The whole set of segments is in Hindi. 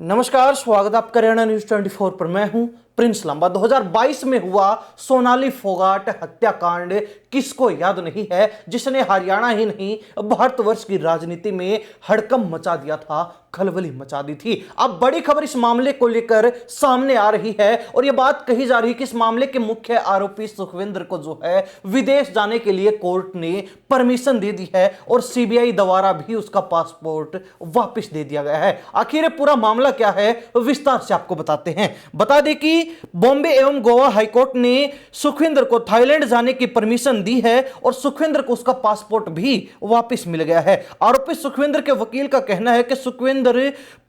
नमस्कार, स्वागत है आपका हरियाणा न्यूज 24 पर। मैं हूं प्रिंस लांबा। 2022 में हुआ सोनाली फोगाट हत्याकांड किसको याद नहीं है, जिसने हरियाणा ही नहीं भारतवर्ष की राजनीति में हड़कंप मचा दिया था, खलबली मचा दी थी। अब बड़ी खबर इस मामले को लेकर सामने आ रही है और यह बात कही जा रही है कि इस मामले के मुख्य आरोपी सुखविंदर को जो है विदेश जाने के लिए कोर्ट ने परमिशन दे दी है और सीबीआई द्वारा भी उसका पासपोर्ट वापस दे दिया गया है। आखिर पूरा मामला क्या है, विस्तार से आपको बताते हैं। बता दें कि बॉम्बे एवं गोवा हाईकोर्ट ने सुखविंदर को थाईलैंड जाने की परमिशन दी है और सुखविंदर को उसका पासपोर्ट भी वापस मिल गया है। आरोपी सुखविंदर के वकील का कहना है कि सुखविंदर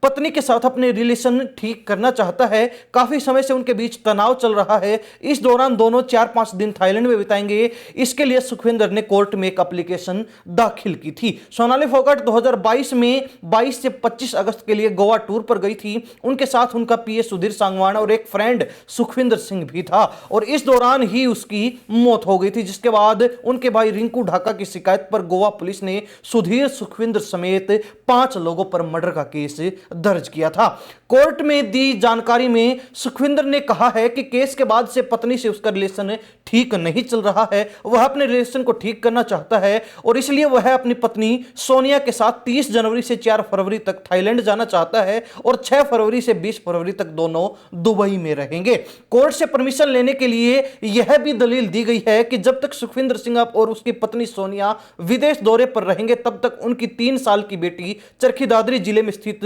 पत्नी के साथ अपने रिलेशन ठीक करना चाहता है। काफी समय से उनके बीच तनाव चल रहा है। इस दौरान दोनों 4-5 दिन थाईलैंड में बिताएंगे। इसके लिए सुखविंदर ने कोर्ट में एक एप्लीकेशन दाखिल की थी। सोनाली फोगाट 2022 में 22 से 25 अगस्त के लिए गोवा टूर पर गई थी। उनके साथ उनका पीए सुधीर सांगवान और एक फ्रेंड सुखविंदर सिंह भी था और इस दौरान ही उसकी मौत हो गई थी, जिसके बाद उनके भाई रिंकू ढाका की शिकायत पर गोवा पुलिस ने सुधीर, सुखविंदर समेत 5 लोगों पर मर्डर का केस दर्ज किया था। कोर्ट में दी जानकारी में सुखविंदर ने कहा है कि केस के बाद से पत्नी से उसका रिलेशन ठीक नहीं चल रहा है। वह अपने रिलेशन को ठीक करना चाहता है और इसलिए वह अपनी पत्नी सोनिया के साथ 30 जनवरी से 4 फरवरी तक थाईलैंड जाना चाहता है और 6 फरवरी से 20 फरवरी तक दोनों दुबई में रहेंगे। कोर्ट से परमिशन लेने के लिए यह भी दलील दी गई है कि जब तक सुखविंदर सिंह और उसकी पत्नी सोनिया विदेश दौरे पर रहेंगे तब तक उनकी 3 साल की बेटी चरखी दादरी जिले में स्थित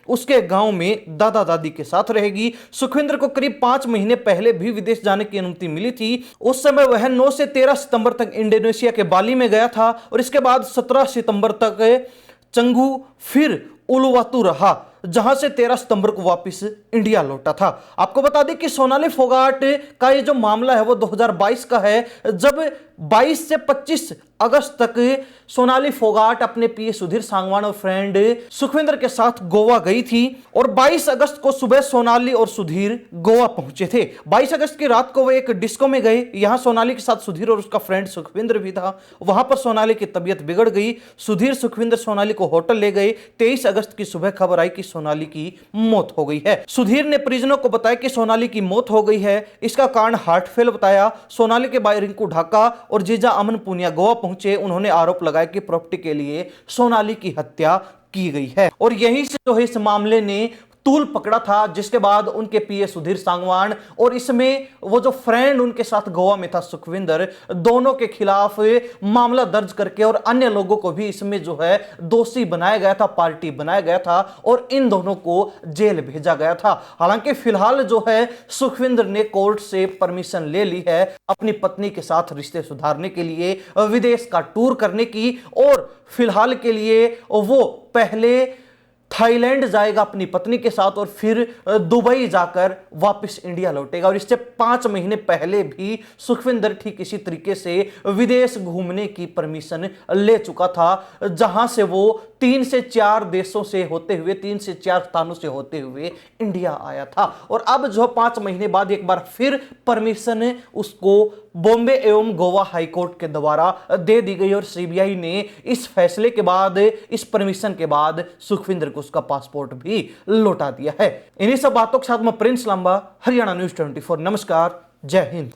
उसके गांव में दादा दादी के साथ रहेगी। सुखविंदर को करीब 5 महीने पहले भी विदेश जाने की अनुमति मिली थी। उस समय वह 9 से 13 सितंबर तक इंडोनेशिया के बाली में गया था और इसके बाद 17 सितंबर तक चंगू फिर उलुवातु रहा, जहां से 13 सितंबर को वापस इंडिया लौटा था। आपको बता दें कि सोनाली फोगाट का ये जो मामला है वो 2022 का है, जब 22 से 25 अगस्त तक सोनाली फोगाट अपने पीए सुधीर सांगवान और फ्रेंड सुखविंदर के साथ गोवा गई थी और 22 अगस्त को सुबह सोनाली और सुधीर गोवा पहुंचे थे। 22 अगस्त की रात को वे एक डिस्को में गए। यहां सोनाली के साथ सुधीर और उसका फ्रेंड सुखविंदर भी था। वहां पर सोनाली की तबीयत बिगड़ गई। सुधीर, सुखविंदर सोनाली को होटल ले गए। 23 अगस्त की सुबह खबर आई कि सोनाली की मौत हो गई है। सुधीर ने परिजनों को बताया कि सोनाली की मौत हो गई है। इसका कारण हार्ट फेल बताया। सोनाली के भाई रिंकू ढाका और जीजा अमन पुनिया गोवा पहुंचे। उन्होंने आरोप लगाया कि प्रॉपर्टी के लिए सोनाली की हत्या की गई है और यहीं से जो है इस मामले ने तूल पकड़ा था, जिसके बाद उनके पीए सुधीर सांगवान और इसमें वो जो फ्रेंड उनके साथ गोवा में था सुखविंदर, दोनों के खिलाफ मामला दर्ज करके और अन्य लोगों को भी इसमें जो है दोषी बनाया गया था, पार्टी बनाया गया था और इन दोनों को जेल भेजा गया था। हालांकि फिलहाल जो है सुखविंदर ने कोर्ट से परमिशन ले ली है अपनी पत्नी के साथ रिश्ते सुधारने के लिए, विदेश का टूर करने की, और फिलहाल के लिए वो पहले थाईलैंड जाएगा अपनी पत्नी के साथ और फिर दुबई जाकर वापस इंडिया लौटेगा। और इससे 5 महीने पहले भी सुखविंदर ठीक इसी तरीके से विदेश घूमने की परमिशन ले चुका था, जहां से वो 3 से 4 देशों से होते हुए, 3 से 4 स्थानों से होते हुए इंडिया आया था। और अब जो 5 महीने बाद एक बार फिर परमिशन उसको बॉम्बे एवं गोवा हाईकोर्ट के द्वारा दे दी गई और सीबीआई ने इस फैसले के बाद, इस परमिशन के बाद सुखविंदर को उसका पासपोर्ट भी लौटा दिया है। इन्हीं सब बातों के साथ मैं प्रिंस लांबा, हरियाणा न्यूज 24। नमस्कार, जय हिंद।